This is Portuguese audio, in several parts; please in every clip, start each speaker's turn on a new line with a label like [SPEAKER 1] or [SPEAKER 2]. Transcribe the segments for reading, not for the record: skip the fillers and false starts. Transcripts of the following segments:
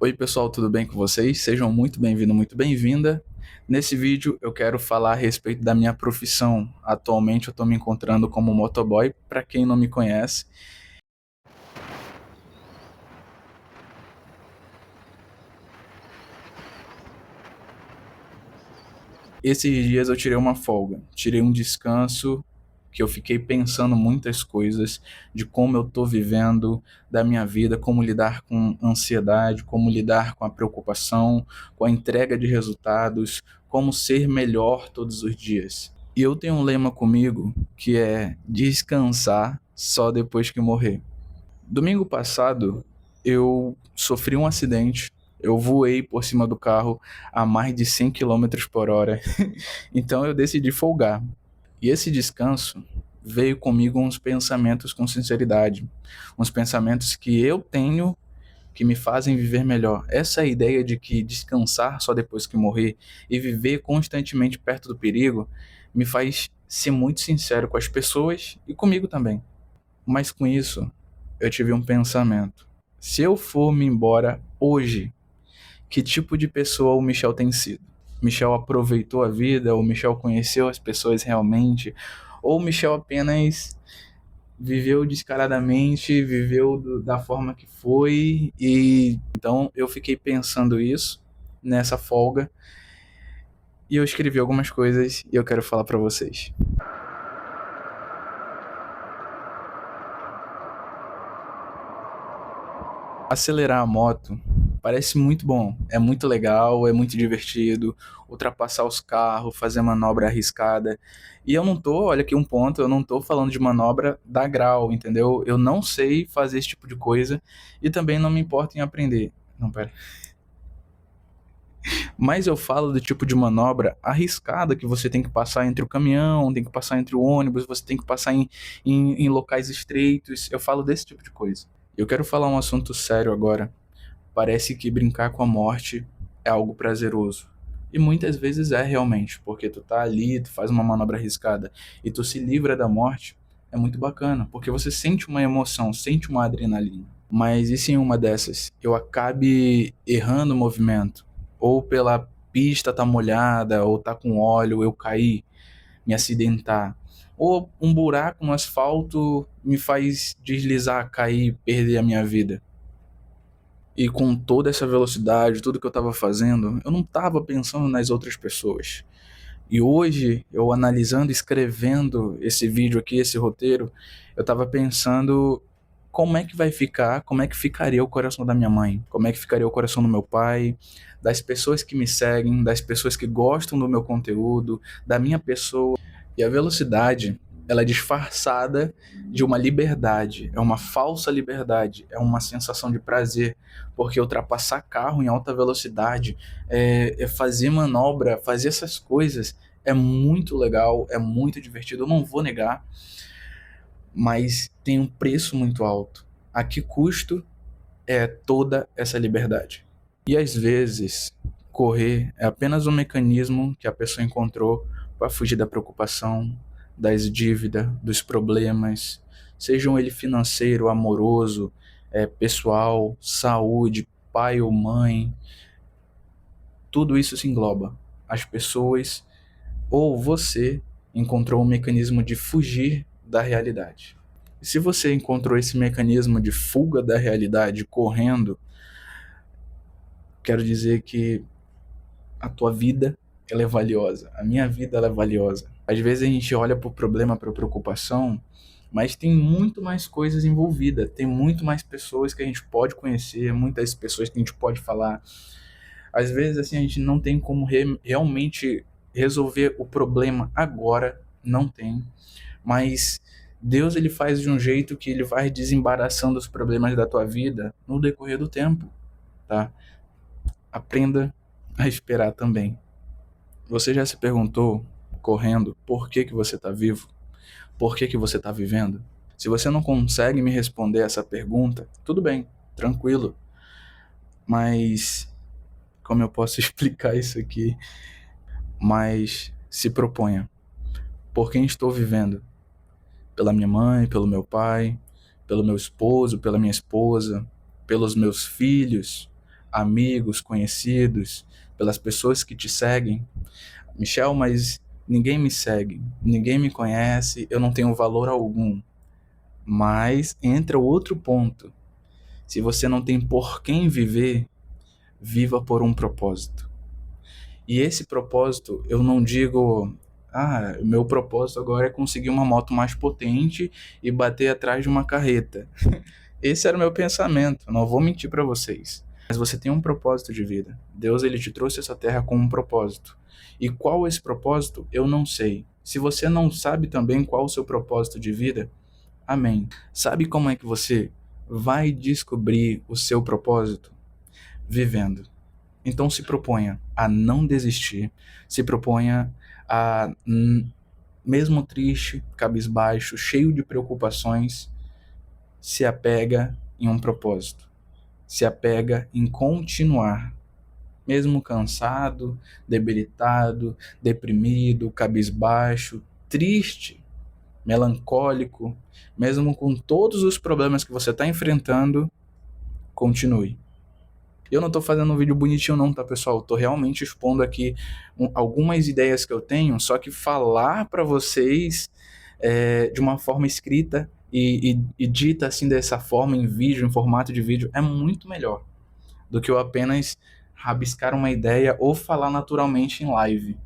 [SPEAKER 1] Oi pessoal, tudo bem com vocês? Sejam muito bem-vindos, muito bem-vinda. Nesse vídeo eu quero falar a respeito da minha profissão. Atualmente eu estou me encontrando como motoboy, para quem não me conhece. Esses dias eu tirei uma folga, tirei um descanso que eu fiquei pensando muitas coisas de como eu estou vivendo da minha vida, como lidar com ansiedade, como lidar com a preocupação, com a entrega de resultados, como ser melhor todos os dias. E eu tenho um lema comigo que é descansar só depois que morrer. Domingo passado eu sofri um acidente. Eu voei por cima do carro a mais de 100 quilômetros por hora. Então eu decidi folgar. E esse descanso veio comigo uns pensamentos com sinceridade. Uns pensamentos que eu tenho que me fazem viver melhor. Essa ideia de que descansar só depois que morrer e viver constantemente perto do perigo me faz ser muito sincero com as pessoas e comigo também. Mas com isso, eu tive um pensamento. Se eu for me embora hoje, que tipo de pessoa o Michel tem sido? Michel aproveitou a vida? Ou Michel conheceu as pessoas realmente? Ou Michel apenas viveu descaradamente, viveu da forma que foi? E então eu fiquei pensando isso nessa folga e eu escrevi algumas coisas e eu quero falar para vocês. Acelerar a moto parece muito bom, é muito legal, é muito divertido, ultrapassar os carros, fazer manobra arriscada. E eu não tô, olha aqui um ponto, eu não tô falando de manobra da grau, entendeu? Eu não sei fazer esse tipo de coisa e também não me importo em aprender. Não, pera. Mas eu falo do tipo de manobra arriscada que você tem que passar entre o caminhão, tem que passar entre o ônibus, você tem que passar em locais estreitos. Eu falo desse tipo de coisa. Eu quero falar um assunto sério agora. Parece que brincar com a morte é algo prazeroso. E muitas vezes é realmente, porque tu tá ali, tu faz uma manobra arriscada e tu se livra da morte, é muito bacana, porque você sente uma emoção, sente uma adrenalina. Mas e se em uma dessas eu acabe errando o movimento? Ou pela pista tá molhada, ou tá com óleo, eu cair, me acidentar. Ou um buraco no asfalto me faz deslizar, cair, perder a minha vida. E com toda essa velocidade, tudo que eu estava fazendo, eu não estava pensando nas outras pessoas. E hoje, eu analisando, escrevendo esse vídeo aqui, esse roteiro, eu estava pensando como é que vai ficar, como é que ficaria o coração da minha mãe, como é que ficaria o coração do meu pai, das pessoas que me seguem, das pessoas que gostam do meu conteúdo, da minha pessoa. E a velocidade, ela é disfarçada de uma liberdade, é uma falsa liberdade, é uma sensação de prazer, porque ultrapassar carro em alta velocidade, é fazer manobra, fazer essas coisas, é muito legal, é muito divertido, eu não vou negar, mas tem um preço muito alto. A que custo é toda essa liberdade? E às vezes, correr é apenas um mecanismo que a pessoa encontrou para fugir da preocupação, das dívidas, dos problemas, sejam ele financeiro, amoroso, pessoal, saúde, pai ou mãe, tudo isso se engloba. As pessoas ou você encontrou um mecanismo de fugir da realidade. E se você encontrou esse mecanismo de fuga da realidade correndo, quero dizer que a tua vida ela é valiosa, a minha vida ela é valiosa. Às vezes a gente olha para o problema, para a preocupação, mas tem muito mais coisas envolvidas, tem muito mais pessoas que a gente pode conhecer, muitas pessoas que a gente pode falar. Às vezes assim a gente não tem como realmente resolver o problema agora, não tem, mas Deus ele faz de um jeito que ele vai desembaraçando os problemas da tua vida no decorrer do tempo, tá? Aprenda a esperar também. Você já se perguntou, correndo, por que que você está vivo? Por que que você está vivendo? Se você não consegue me responder essa pergunta, tudo bem, tranquilo. Mas como eu posso explicar isso aqui? Mas se proponha. Por quem estou vivendo? Pela minha mãe, pelo meu pai, pelo meu esposo, pela minha esposa, pelos meus filhos? amigos, conhecidos, pelas pessoas que te seguem. Michel, mas ninguém me segue, ninguém me conhece, eu não tenho valor algum. Mas entra o outro ponto. Se você não tem por quem viver, viva por um propósito. E esse propósito, eu não digo, o meu propósito agora é conseguir uma moto mais potente e bater atrás de uma carreta. Esse era o meu pensamento, não vou mentir para vocês. Mas você tem um propósito de vida. Deus, ele te trouxe essa terra com um propósito. E qual esse propósito? Eu não sei. Se você não sabe também qual o seu propósito de vida, amém. Sabe como é que você vai descobrir o seu propósito? Vivendo. Então se proponha a não desistir, se proponha a, mesmo triste, cabisbaixo, cheio de preocupações, se apega em um propósito, se apega em continuar, mesmo cansado, debilitado, deprimido, cabisbaixo, triste, melancólico, mesmo com todos os problemas que você está enfrentando, continue. Eu não tô fazendo um vídeo bonitinho não, tá, pessoal? Eu tô realmente expondo aqui algumas ideias que eu tenho, só que falar para vocês de uma forma escrita e dita assim dessa forma em vídeo, em formato de vídeo, é muito melhor do que eu apenas rabiscar uma ideia ou falar naturalmente em live.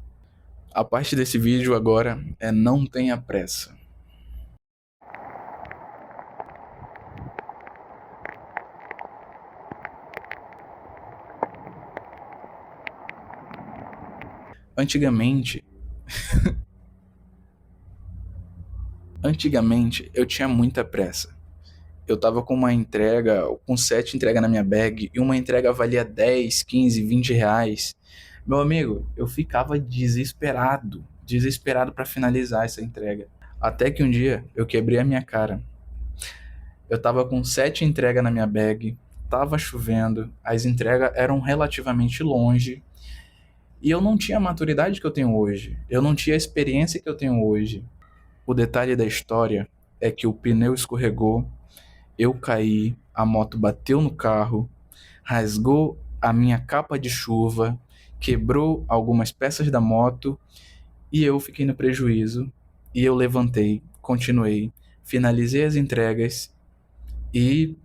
[SPEAKER 1] A parte desse vídeo agora é não tenha pressa. Antigamente, antigamente eu tinha muita pressa. Eu tava com uma entrega, com 7 entregas na minha bag, e uma entrega valia 10, 15, 20 reais. Meu amigo, eu ficava desesperado para finalizar essa entrega. Até que um dia eu quebrei a minha cara. Eu tava com 7 entregas na minha bag, tava chovendo, as entregas eram relativamente longe, e eu não tinha a maturidade que eu tenho hoje. Eu não tinha a experiência que eu tenho hoje. O detalhe da história é que o pneu escorregou. Eu caí, a moto bateu no carro, rasgou a minha capa de chuva, quebrou algumas peças da moto e eu fiquei no prejuízo. E eu levantei, continuei, finalizei as entregas e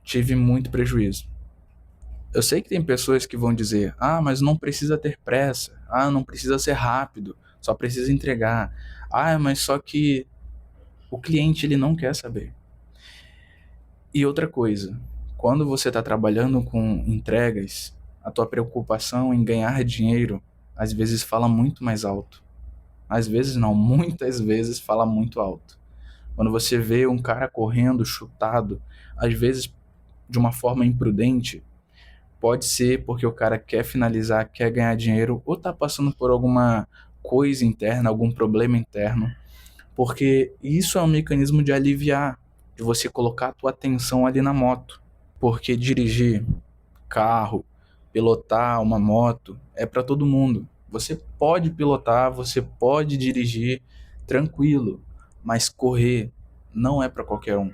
[SPEAKER 1] tive muito prejuízo. Eu sei que tem pessoas que vão dizer: ah, mas não precisa ter pressa, ah, não precisa ser rápido, só precisa entregar. Ah, mas só que o cliente ele não quer saber. E outra coisa, quando você está trabalhando com entregas, a tua preocupação em ganhar dinheiro às vezes fala muito mais alto. Às vezes não, muitas vezes fala muito alto. Quando você vê um cara correndo, chutado, às vezes de uma forma imprudente, pode ser porque o cara quer finalizar, quer ganhar dinheiro, ou está passando por alguma coisa interna, algum problema interno, porque isso é um mecanismo de aliviar, de você colocar a tua atenção ali na moto. Porque dirigir carro, pilotar uma moto é para todo mundo. Você pode pilotar, você pode dirigir tranquilo, mas correr não é para qualquer um.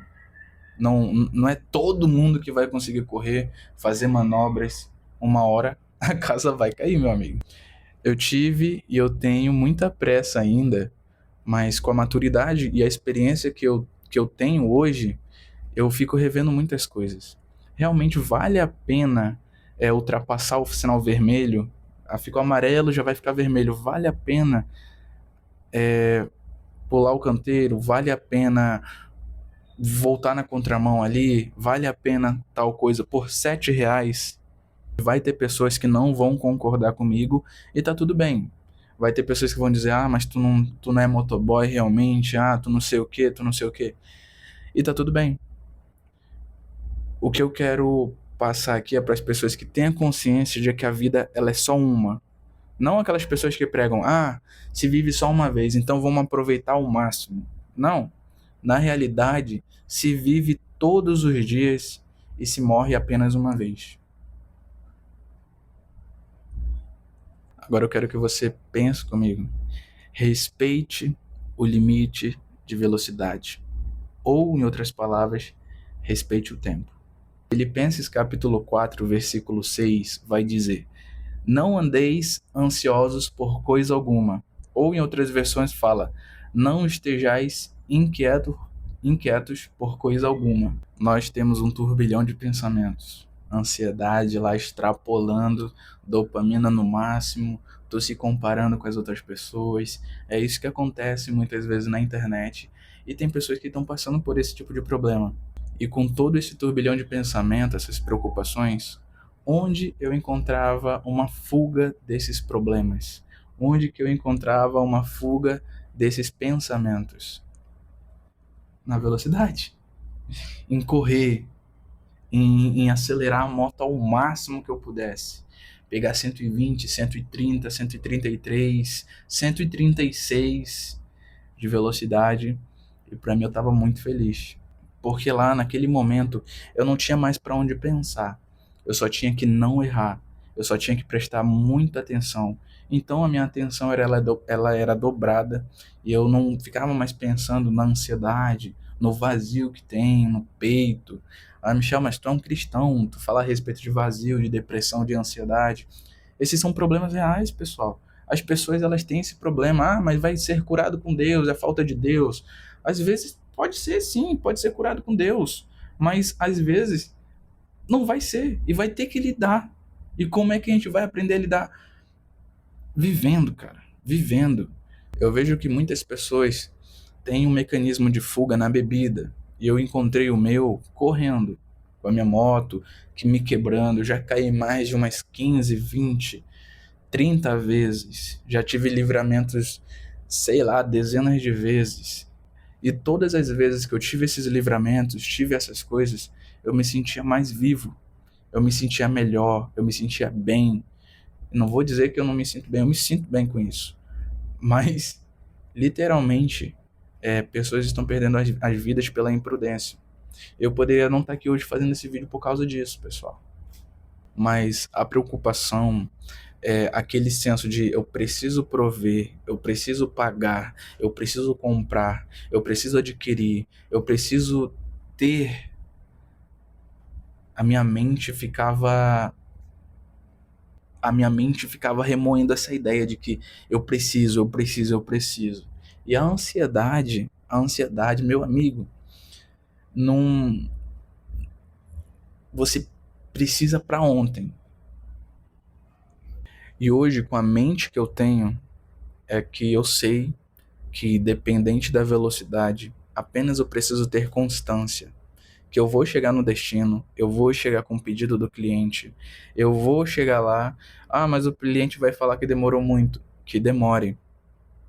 [SPEAKER 1] Não é todo mundo que vai conseguir correr, fazer manobras. Uma hora a casa vai cair, meu amigo. Eu tive e eu tenho muita pressa ainda, mas com a maturidade e a experiência que eu tenho hoje, eu fico revendo muitas coisas. Realmente vale a pena ultrapassar o sinal vermelho? Ficou amarelo, já vai ficar vermelho. Vale a pena pular o canteiro? Vale a pena voltar na contramão ali? Vale a pena tal coisa por 7 reais? Vai ter pessoas que não vão concordar comigo e tá tudo bem. Vai ter pessoas que vão dizer: ah, mas tu não é motoboy realmente, tu não sei o que, tu não sei o que. E tá tudo bem. O que eu quero passar aqui é para as pessoas que têm a consciência de que a vida ela é só uma. Não aquelas pessoas que pregam: se vive só uma vez, então vamos aproveitar ao máximo. Não. Na realidade, se vive todos os dias e se morre apenas uma vez. Agora eu quero que você pense comigo. Respeite o limite de velocidade. Ou, em outras palavras, respeite o tempo. Filipenses capítulo 4, versículo 6 vai dizer: não andeis ansiosos por coisa alguma. Ou em outras versões fala: não estejais inquietos por coisa alguma. Nós temos um turbilhão de pensamentos. Ansiedade lá extrapolando, dopamina no máximo, tô se comparando com as outras pessoas. É isso que acontece muitas vezes na internet. E tem pessoas que estão passando por esse tipo de problema. E com todo esse turbilhão de pensamento, essas preocupações, onde eu encontrava uma fuga desses problemas? Onde que eu encontrava uma fuga desses pensamentos? Na velocidade, em correr, em acelerar a moto ao máximo que eu pudesse. Pegar 120, 130, 133, 136 de velocidade, e para mim eu estava muito feliz. Porque lá naquele momento eu não tinha mais para onde pensar. Eu só tinha que não errar. Eu só tinha que prestar muita atenção. Então a minha atenção ela era dobrada e eu não ficava mais pensando na ansiedade, no vazio que tem no peito. Ah, Michel, mas tu é um cristão, tu fala a respeito de vazio, de depressão, de ansiedade. Esses são problemas reais, pessoal. As pessoas elas têm esse problema, mas vai ser curado com Deus, é falta de Deus. Às vezes pode ser sim, pode ser curado com Deus, mas às vezes não vai ser e vai ter que lidar. E como é que a gente vai aprender a lidar? Vivendo, cara, vivendo. Eu vejo que muitas pessoas têm um mecanismo de fuga na bebida e eu encontrei o meu correndo com a minha moto, que me quebrando, eu já caí mais de umas 15, 20, 30 vezes. Já tive livramentos, sei lá, dezenas de vezes. E todas as vezes que eu tive esses livramentos, tive essas coisas, eu me sentia mais vivo, eu me sentia melhor, eu me sentia bem. Não vou dizer que eu não me sinto bem, eu me sinto bem com isso. Mas, literalmente, pessoas estão perdendo as vidas pela imprudência. Eu poderia não estar aqui hoje fazendo esse vídeo por causa disso, pessoal. Mas a preocupação, aquele senso de eu preciso prover, eu preciso pagar, eu preciso comprar, eu preciso adquirir, eu preciso ter. A minha mente ficava. A minha mente ficava remoendo essa ideia de que eu preciso, eu preciso, eu preciso. E a ansiedade, meu amigo, não. Você precisa para ontem. E hoje, com a mente que eu tenho, é que eu sei que, dependente da velocidade, apenas eu preciso ter constância. Que eu vou chegar no destino, eu vou chegar com o pedido do cliente, eu vou chegar lá. Ah, mas o cliente vai falar que demorou muito. Que demore,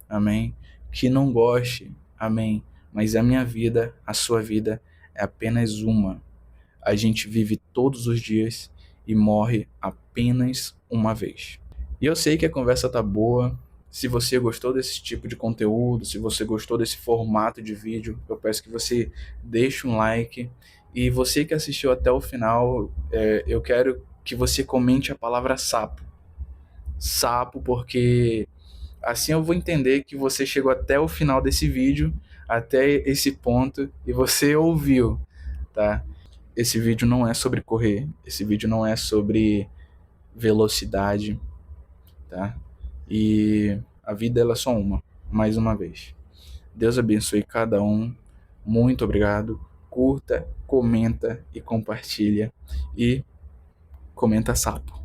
[SPEAKER 1] amém? Que não goste, amém? Mas a minha vida, a sua vida, é apenas uma. A gente vive todos os dias e morre apenas uma vez. E eu sei que a conversa tá boa. Se você gostou desse tipo de conteúdo, se você gostou desse formato de vídeo, eu peço que você deixe um like. E você que assistiu até o final, eu quero que você comente a palavra sapo. Sapo, porque assim eu vou entender que você chegou até o final desse vídeo, até esse ponto, e você ouviu, tá? Esse vídeo não é sobre correr, esse vídeo não é sobre velocidade, tá? E a vida ela é só uma, mais uma vez. Deus abençoe cada um. Muito obrigado. Curta, comenta e compartilha. E comenta sapo.